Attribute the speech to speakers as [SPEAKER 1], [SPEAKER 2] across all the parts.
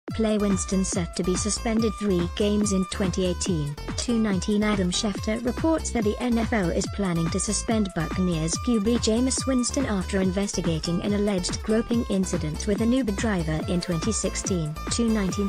[SPEAKER 1] playWinston set to be suspended 3 games in 2018. 219 Adam Schefter reports that the NFL is planning to suspend Buccaneers QB Jameis Winston after investigating an alleged groping incident with an Uber driver in 2016.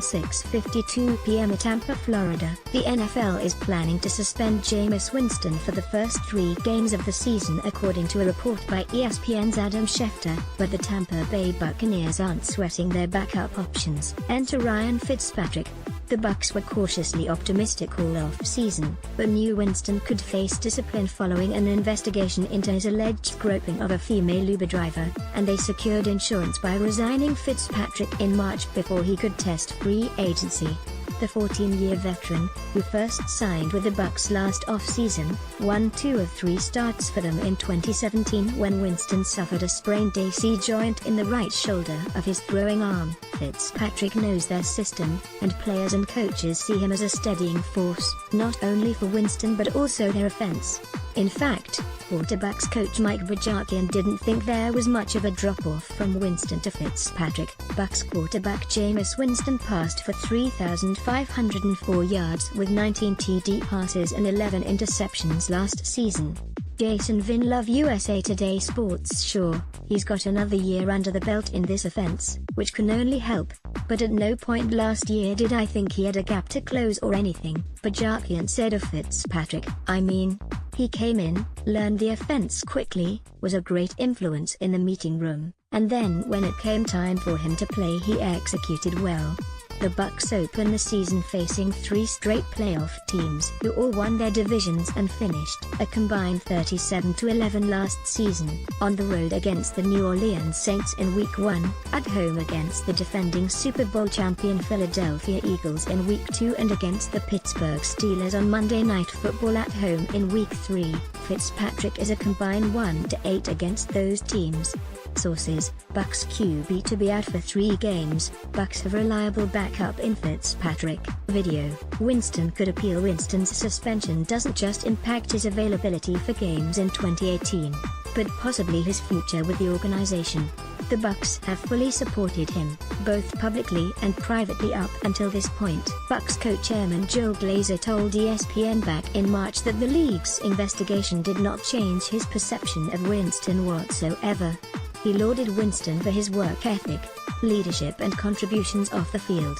[SPEAKER 1] 6:52 p.m. Tampa, Florida. The NFL is planning to suspend Jameis Winston for the first 3 games of the season according to a report by ESPN's Adam Schefter, but the Tampa Bay Buccaneers aren't sweating their backup options. Enter Ryan Fitzpatrick. The Bucs were cautiously optimistic all off-season, but knew Winston could face discipline following an investigation into his alleged groping of a female Uber driver, and they secured insurance by resigning Fitzpatrick in March before he could test free agency. The 14-year veteran, who first signed with the Bucs last off-season, won 2 of 3 starts for them in 2017 when Winston suffered a sprained AC joint in the right shoulder of his throwing arm. Fitzpatrick knows their system, and players and coaches see him as a steadying force, not only for Winston but also their offense. In fact, quarterbacks coach Mike Bajakian didn't think there was much of a drop-off from Winston to Fitzpatrick. Bucs quarterback Jameis Winston passed for 3,504 yards with 19 TD passes and 11 interceptions last season. Jason Vinlove, USA Today Sports. Sure, he's got another year under the belt in this offense, which can only help, but at no point last year did I think he had a gap to close or anything, Bajakian said of Fitzpatrick. I mean, he came in, learned the offense quickly, was a great influence in the meeting room, and then when it came time for him to play he executed well. The Bucs open the season facing 3 straight playoff teams who all won their divisions and finished a combined 37-11 last season, on the road against the New Orleans Saints in Week 1, at home against the defending Super Bowl champion Philadelphia Eagles in Week 2 and against the Pittsburgh Steelers on Monday Night Football at home in Week 3. Fitzpatrick is a combined 1-8 against those teams. Sources: Bucs QB to be out for 3 games, Bucs have reliable backup in Fitzpatrick. Video: Winston could appeal. Winston's suspension doesn't just impact his availability for games in 2018, but possibly his future with the organization. The Bucs have fully supported him, both publicly and privately up until this point. Bucs co-chairman Joe Glazer told ESPN back in March that the league's investigation did not change his perception of Winston whatsoever. He lauded Winston for his work ethic, leadership and contributions off the field.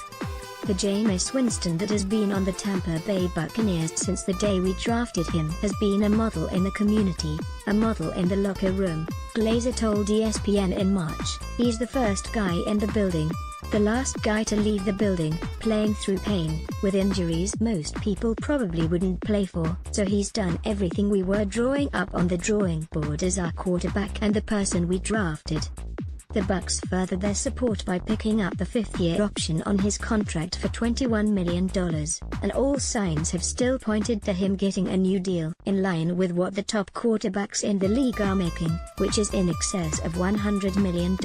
[SPEAKER 1] The Jameis Winston that has been on the Tampa Bay Buccaneers since the day we drafted him has been a model in the community, a model in the locker room, Glazer told ESPN in March. He's the first guy in the building, the last guy to leave the building, playing through pain, with injuries most people probably wouldn't play for, so he's done everything we were drawing up on the drawing board as our quarterback and the person we drafted. The Bucs furthered their support by picking up the 5th-year option on his contract for $21 million, and all signs have still pointed to him getting a new deal in line with what the top quarterbacks in the league are making, which is in excess of $100 million.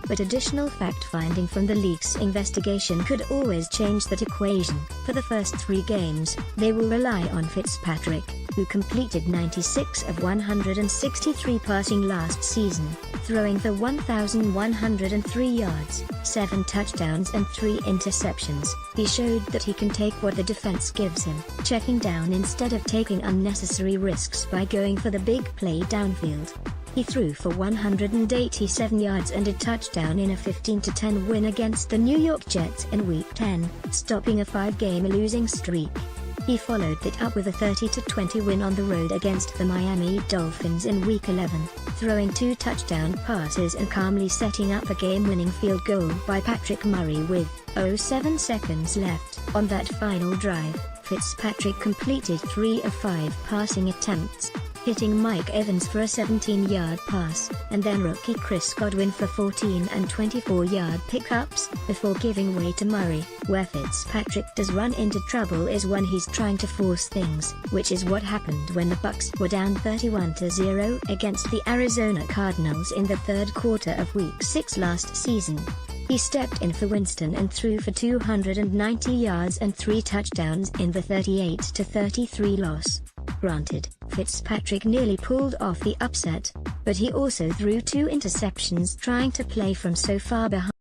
[SPEAKER 1] But additional fact-finding from the league's investigation could always change that equation. For the first 3 games, they will rely on Fitzpatrick, who completed 96 of 163 passing last season, throwing for 1,103 yards, 7 touchdowns and 3 interceptions. He showed that he can take what the defense gives him, checking down instead of taking unnecessary risks by going for the big play downfield. He threw for 187 yards and a touchdown in a 15-10 win against the New York Jets in Week 10, stopping a 5-game losing streak. He followed that up with a 30-20 win on the road against the Miami Dolphins in Week 11, throwing 2 touchdown passes and calmly setting up a game-winning field goal by Patrick Murray with 0.7 seconds left. On that final drive, Fitzpatrick completed 3 of 5 passing attempts, hitting Mike Evans for a 17-yard pass, and then rookie Chris Godwin for 14 and 24-yard pickups, before giving way to Murray. Where Fitzpatrick does run into trouble is when he's trying to force things, which is what happened when the Bucs were down 31-0 against the Arizona Cardinals in the 3rd quarter of Week 6 last season. He stepped in for Winston and threw for 290 yards and 3 touchdowns in the 38-33 loss. Granted, Fitzpatrick nearly pulled off the upset, but he also threw 2 interceptions trying to play from so far behind.